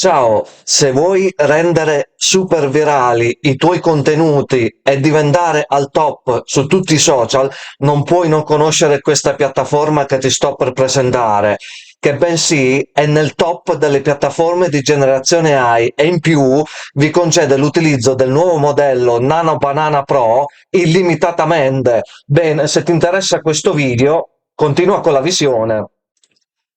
Ciao, se vuoi rendere super virali i tuoi contenuti e diventare al top su tutti i social, non puoi non conoscere questa piattaforma che ti sto per presentare, che bensì è nel top delle piattaforme di generazione AI e in più vi concede l'utilizzo del nuovo modello Nano Banana Pro illimitatamente. Bene, se ti interessa questo video, continua con la visione.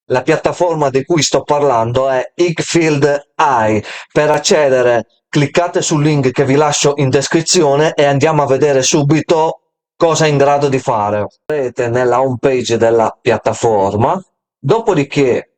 La piattaforma di cui sto parlando è Ickfield AI. Per accedere, cliccate sul link che vi lascio in descrizione e andiamo a vedere subito cosa è in grado di fare. Vedete nella home page della piattaforma, dopodiché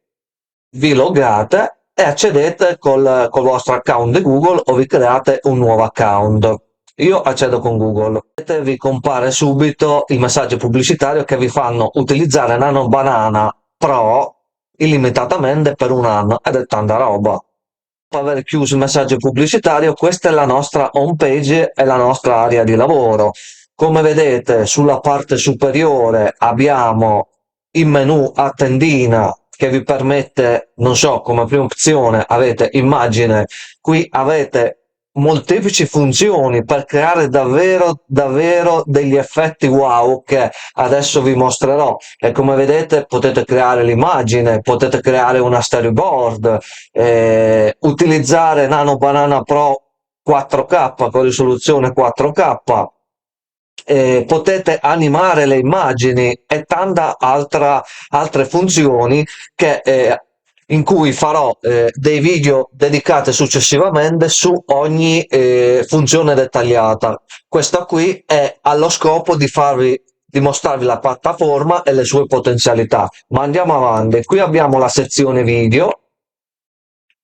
vi loggate e accedete col vostro account di Google o vi create un nuovo account. Io accedo con Google. Vi compare subito il messaggio pubblicitario che vi fanno utilizzare Nano Banana Pro illimitatamente per un anno ed è tanta roba. Dopo aver chiuso il messaggio pubblicitario, questa è la nostra home page e la nostra area di lavoro. Come vedete, sulla parte superiore abbiamo il menu a tendina che vi permette, non so, come prima opzione avete immagine, qui avete molteplici funzioni per creare davvero degli effetti wow che adesso vi mostrerò. E come vedete potete creare l'immagine, potete creare una storyboard, utilizzare Nano Banana Pro 4K con risoluzione 4K, potete animare le immagini e tanta altre funzioni in cui farò dei video dedicati successivamente su ogni funzione dettagliata. Questa qui è allo scopo di mostrarvi la piattaforma e le sue potenzialità. Ma andiamo avanti. Qui abbiamo la sezione video.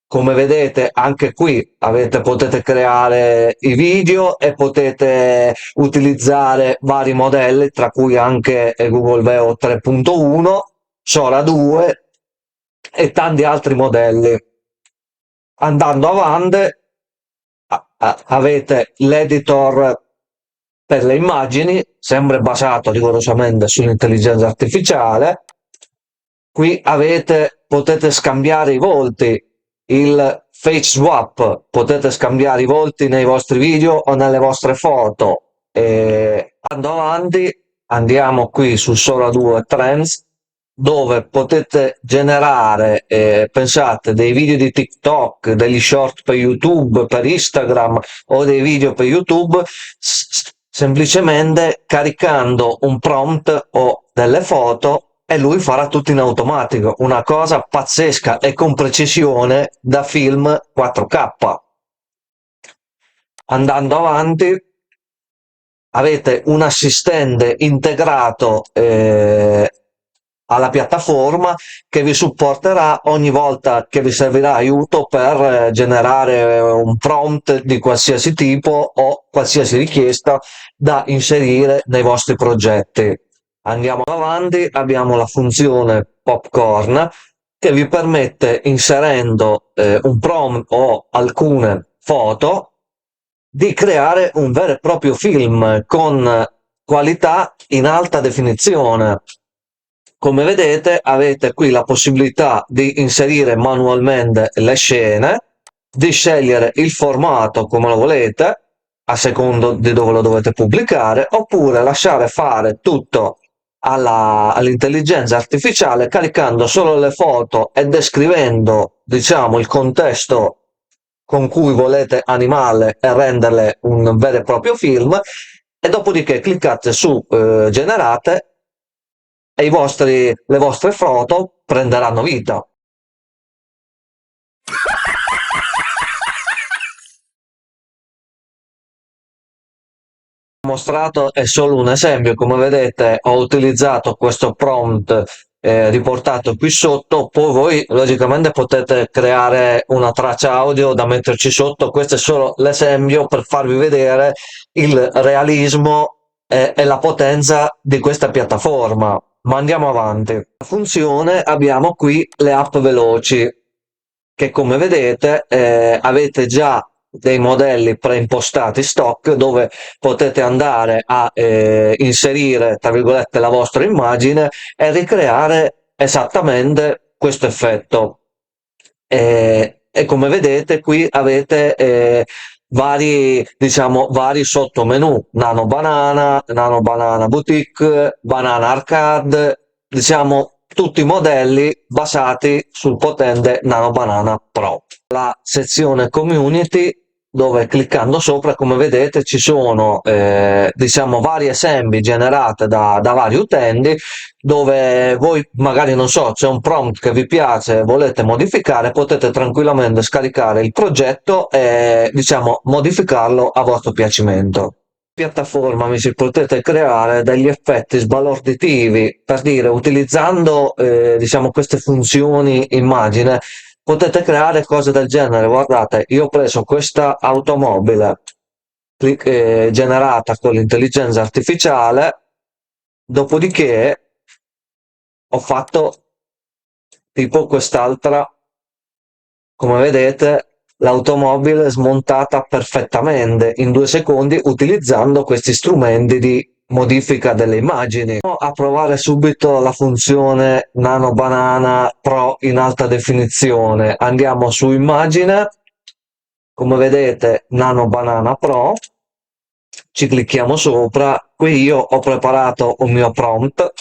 Come vedete anche qui potete creare i video e potete utilizzare vari modelli, tra cui anche Google Veo 3.1, Sora 2 e tanti altri modelli. Andando avanti avete l'editor per le immagini, sempre basato rigorosamente sull'intelligenza artificiale. Qui potete scambiare i volti, il face swap, potete scambiare i volti nei vostri video o nelle vostre foto. Andando avanti, andiamo qui su Sora 2 Trends, dove potete generare, pensate, dei video di TikTok, degli short per YouTube, per Instagram o dei video per YouTube, semplicemente caricando un prompt o delle foto e lui farà tutto in automatico, una cosa pazzesca e con precisione da film 4K. Andando avanti, avete un assistente integrato alla piattaforma che vi supporterà ogni volta che vi servirà aiuto per generare un prompt di qualsiasi tipo o qualsiasi richiesta da inserire nei vostri progetti. Andiamo avanti, abbiamo la funzione popcorn che vi permette, inserendo un prompt o alcune foto, di creare un vero e proprio film con qualità in alta definizione. Come vedete avete qui la possibilità di inserire manualmente le scene, di scegliere il formato come lo volete, a secondo di dove lo dovete pubblicare, oppure lasciare fare tutto all'intelligenza artificiale caricando solo le foto e descrivendo, diciamo, il contesto con cui volete animarle e renderle un vero e proprio film, e dopodiché cliccate su generate e le vostre foto prenderanno vita. Mostrato è solo un esempio, come vedete ho utilizzato questo prompt riportato qui sotto, poi voi logicamente potete creare una traccia audio da metterci sotto, questo è solo l'esempio per farvi vedere il realismo e la potenza di questa piattaforma. Ma andiamo avanti. La funzione abbiamo qui le app veloci, che come vedete avete già dei modelli preimpostati stock dove potete andare a inserire tra virgolette la vostra immagine e ricreare esattamente questo effetto. e come vedete qui avete vari sottomenu: Nano Banana Boutique, Banana Arcade, diciamo tutti modelli basati sul potente Nano Banana Pro. La sezione Community, dove cliccando sopra, come vedete, ci sono vari esempi generati da vari utenti, dove voi magari, non so, c'è un prompt che vi piace, volete modificare, potete tranquillamente scaricare il progetto e modificarlo a vostro piacimento. Piattaforma mi si potete creare degli effetti sbalorditivi, per dire, utilizzando queste funzioni immagine potete creare cose del genere. Guardate, io ho preso questa automobile generata con l'intelligenza artificiale, dopodiché ho fatto tipo quest'altra, come vedete, l'automobile smontata perfettamente in 2 secondi utilizzando questi strumenti di modifica delle immagini. Andiamo a provare subito la funzione Nano Banana Pro in alta definizione. Andiamo su immagine, come vedete Nano Banana Pro, ci clicchiamo sopra. Qui io ho preparato un mio prompt,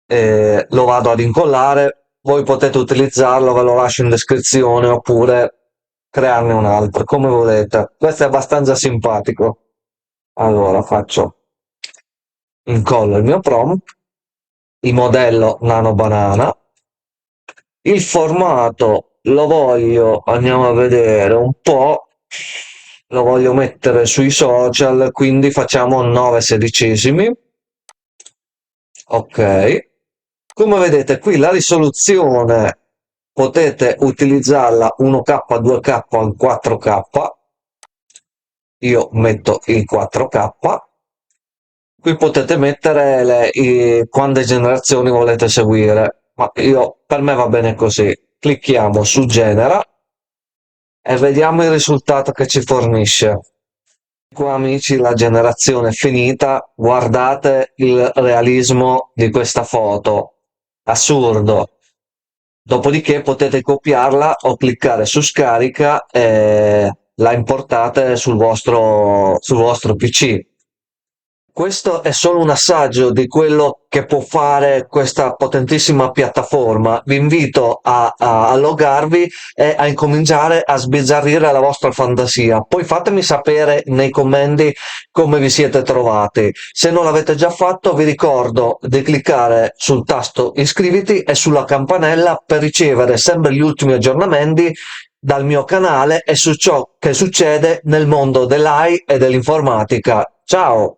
lo vado ad incollare, voi potete utilizzarlo, ve lo lascio in descrizione, oppure crearne un altro, come volete. Questo è abbastanza simpatico. Allora incollo il mio prompt, il modello Nano Banana, il formato andiamo a vedere un po', lo voglio mettere sui social, quindi facciamo 9/16. Ok. Come vedete qui la risoluzione potete utilizzarla 1K, 2K o 4K, io metto il 4K. Qui potete mettere quante generazioni volete seguire, ma per me va bene così. Clicchiamo su Genera e vediamo il risultato che ci fornisce. Qua amici la generazione è finita, guardate il realismo di questa foto, assurdo. Dopodiché potete copiarla o cliccare su scarica e la importate sul vostro PC. Questo è solo un assaggio di quello che può fare questa potentissima piattaforma. Vi invito a loggarvi e a incominciare a sbizzarrire la vostra fantasia. Poi fatemi sapere nei commenti come vi siete trovati. Se non l'avete già fatto, vi ricordo di cliccare sul tasto iscriviti e sulla campanella per ricevere sempre gli ultimi aggiornamenti dal mio canale e su ciò che succede nel mondo dell'AI e dell'informatica. Ciao!